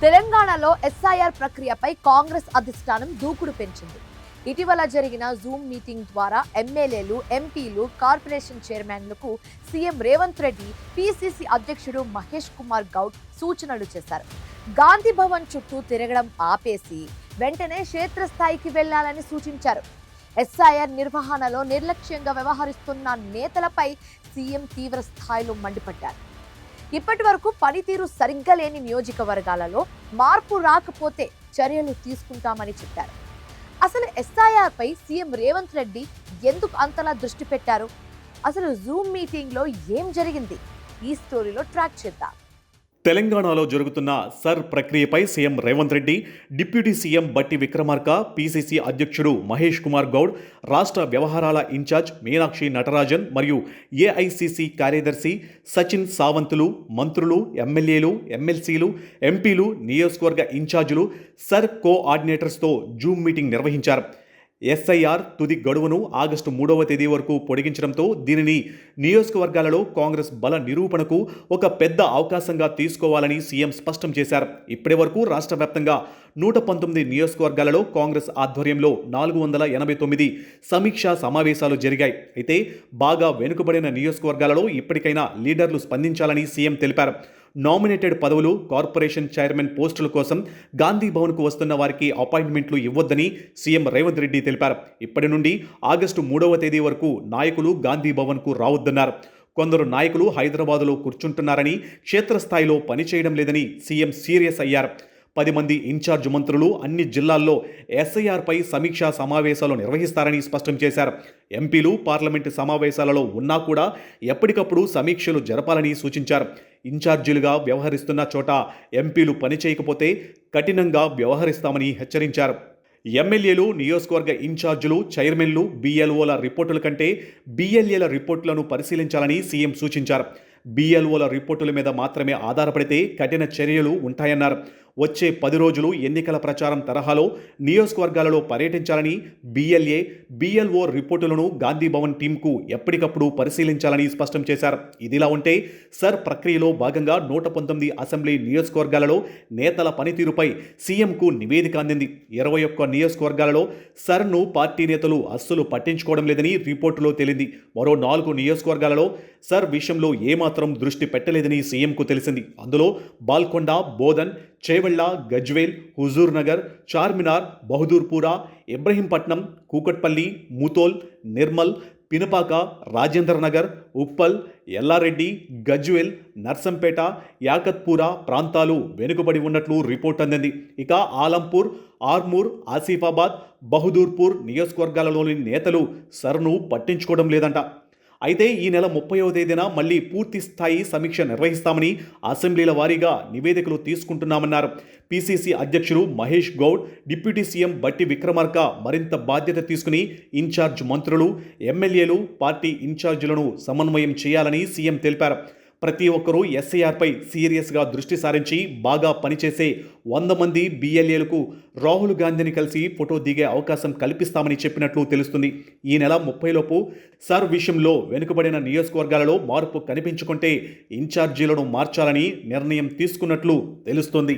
తెలంగాణలో ఎస్ఐఆర్ ప్రక్రియపై కాంగ్రెస్ అధిష్టానం దూకుడు పెంచింది. ఇటీవల జరిగిన జూమ్ మీటింగ్ ద్వారా ఎమ్మెల్యేలు, ఎంపీలు, కార్పొరేషన్ చైర్మన్లకు సీఎం రేవంత్ రెడ్డి, పిసిసి అధ్యక్షుడు మహేష్ కుమార్ గౌడ్ సూచనలు చేశారు. గాంధీ భవన్ చుట్టూ తిరగడం ఆపేసి వెంటనే క్షేత్రస్థాయికి వెళ్లాలని సూచించారు. ఎస్ఐఆర్ నిర్వహణలో నిర్లక్ష్యంగా వ్యవహరిస్తున్న నేతలపై సీఎం తీవ్ర స్థాయిలో మండిపడ్డారు. ఇప్పటి వరకు పనితీరు సరిగ్గా లేని నియోజకవర్గాలలో మార్పు రాకపోతే చర్యలు తీసుకుంటామని చెప్పారు. అసలు ఎస్ఐఆర్ పై సీఎం రేవంత్ రెడ్డి ఎందుకు అంతలా దృష్టి పెట్టారు? అసలు జూమ్ మీటింగ్ లో ఏం జరిగింది? ఈ స్టోరీలో ట్రాక్ చేద్దాం. తెలంగాణలో జరుగుతున్న సర్ ప్రక్రియపై CM Revanth Reddy, deputy CM బట్టి విక్రమార్క, పిసిసి అధ్యక్షుడు మహేష్ కుమార్ గౌడ్, రాష్ట్ర వ్యవహారాల ఇన్ఛార్జ్ మీనాక్షి నటరాజన్ మరియు ఏఐసిసి కార్యదర్శి సచిన్ సావంతులు, మంత్రులు, ఎమ్మెల్యేలు, ఎమ్మెల్సీలు, ఎంపీలు, నియోజకవర్గ ఇన్ఛార్జీలు, సర్ కోఆర్డినేటర్స్తో జూమ్ మీటింగ్ నిర్వహించారు. ఎస్ఐఆర్ తుది గడువును ఆగస్టు 3వ తేదీ వరకు పొడిగించడంతో దీనిని నియోజకవర్గాలలో కాంగ్రెస్ బల నిరూపణకు ఒక పెద్ద అవకాశంగా తీసుకోవాలని సీఎం స్పష్టం చేశారు. ఇప్పటి వరకు రాష్ట్ర వ్యాప్తంగా 119 నియోజకవర్గాలలో కాంగ్రెస్ ఆధ్వర్యంలో 489 సమీక్షా సమావేశాలు జరిగాయి. అయితే బాగా వెనుకబడిన నియోజకవర్గాలలో ఇప్పటికైనా లీడర్లు స్పందించాలని సీఎం తెలిపారు. నామినేటెడ్ పదవులు, కార్పొరేషన్ చైర్మన్ పోస్టుల కోసం గాంధీ భవన్కు వస్తున్న వారికి అపాయింట్మెంట్లు ఇవ్వొద్దని సీఎం రేవంత్ రెడ్డి తెలిపారు. ఇప్పటి నుండి ఆగస్టు 3వ తేదీ వరకు నాయకులు గాంధీ భవన్కు రావద్దన్నారు. కొందరు నాయకులు హైదరాబాదులో కూర్చుంటున్నారని, క్షేత్రస్థాయిలో పనిచేయడం లేదని సీఎం సీరియస్ అయ్యారు. 10 మంది ఇన్ఛార్జ్ మంత్రులు అన్ని జిల్లాల్లో ఎస్ఐఆర్పై సమీక్షా సమావేశాలు నిర్వహిస్తారని స్పష్టం చేశారు. ఎంపీలు పార్లమెంటు సమావేశాలలో ఉన్నా కూడా ఎప్పటికప్పుడు సమీక్షలు జరపాలని సూచించారు. ఇన్ఛార్జీలుగా వ్యవహరిస్తున్న చోట ఎంపీలు పనిచేయకపోతే కఠినంగా వ్యవహరిస్తామని హెచ్చరించారు. ఎమ్మెల్యేలు, నియోజకవర్గ ఇన్ఛార్జీలు, చైర్మన్లు, బిఎల్ఓల రిపోర్టుల కంటే బిఎల్ఏల రిపోర్టులను పరిశీలించాలని సీఎం సూచించారు. బిఎల్ఓల రిపోర్టుల మీద మాత్రమే ఆధారపడితే కఠిన చర్యలు ఉంటాయన్నారు. వచ్చే 10 రోజులు ఎన్నికల ప్రచారం తరహాలో నియోజకవర్గాలలో పర్యటించాలని, బిఎల్ఏ, బిఎల్ఓ రిపోర్టులను గాంధీ భవన్ టీంకు ఎప్పటికప్పుడు పరిశీలించాలని స్పష్టం చేశారు. ఇదిలా ఉంటే సర్ ప్రక్రియలో భాగంగా 119 అసెంబ్లీ నియోజకవర్గాలలో నేతల పనితీరుపై సీఎంకు నివేదిక అందింది. 21 నియోజకవర్గాలలో సర్ను పార్టీ నేతలు అస్సలు పట్టించుకోవడం లేదని రిపోర్టులో తేలింది. మరో 4 నియోజకవర్గాలలో సర్ విషయంలో ఏమాత్రం దృష్టి పెట్టలేదని సీఎంకు తెలిసింది. అందులో బాల్కొండ, బోధన్, చేవెళ్ల, గజ్వేల్, హుజూర్ నగర్, చార్మినార్, బహదూర్పురా, ఇబ్రహీంపట్నం, కూకట్పల్లి, ముతోల్, నిర్మల్, పినపాక, రాజేంద్ర నగర్, ఉప్పల్, ఎల్లారెడ్డి, గజ్వేల్, నర్సంపేట, యాకత్పూర ప్రాంతాలు వెనుకబడి ఉన్నట్లు రిపోర్ట్ అందింది. ఇక ఆలంపూర్, ఆర్మూర్, ఆసిఫాబాద్, బహదూర్పూర్ నియోజకవర్గాలలోని నేతలు సర్ను పట్టించుకోవడం లేదంట. అయితే ఈ నెల 30వ తేదీన మళ్లీ పూర్తి స్థాయి సమీక్ష నిర్వహిస్తామని, అసెంబ్లీల వారీగా నివేదికలు తీసుకుంటున్నామన్నారు. పిసిసి అధ్యక్షుడు మహేష్ గౌడ్, డిప్యూటీ సీఎం బట్టి విక్రమార్క మరింత బాధ్యత తీసుకుని ఇన్ఛార్జ్ మంత్రులు, ఎమ్మెల్యేలు, పార్టీ ఇన్ఛార్జీలను సమన్వయం చేయాలని సీఎం తెలిపారు. ప్రతి ఒక్కరూ ఎస్ఐఆర్పై సీరియస్గా దృష్టి సారించి బాగా పనిచేసే 100 మంది బిఎల్ఏలకు రాహుల్ గాంధీని కలిసి ఫోటో దిగే అవకాశం కల్పిస్తామని చెప్పినట్లు తెలుస్తుంది. ఈ నెల 30లోపు సర్ విషయంలో వెనుకబడిన నియోజకవర్గాలలో మార్పు కనిపించుకుంటే ఇన్ఛార్జీలను మార్చాలని నిర్ణయం తీసుకున్నట్లు తెలుస్తుంది.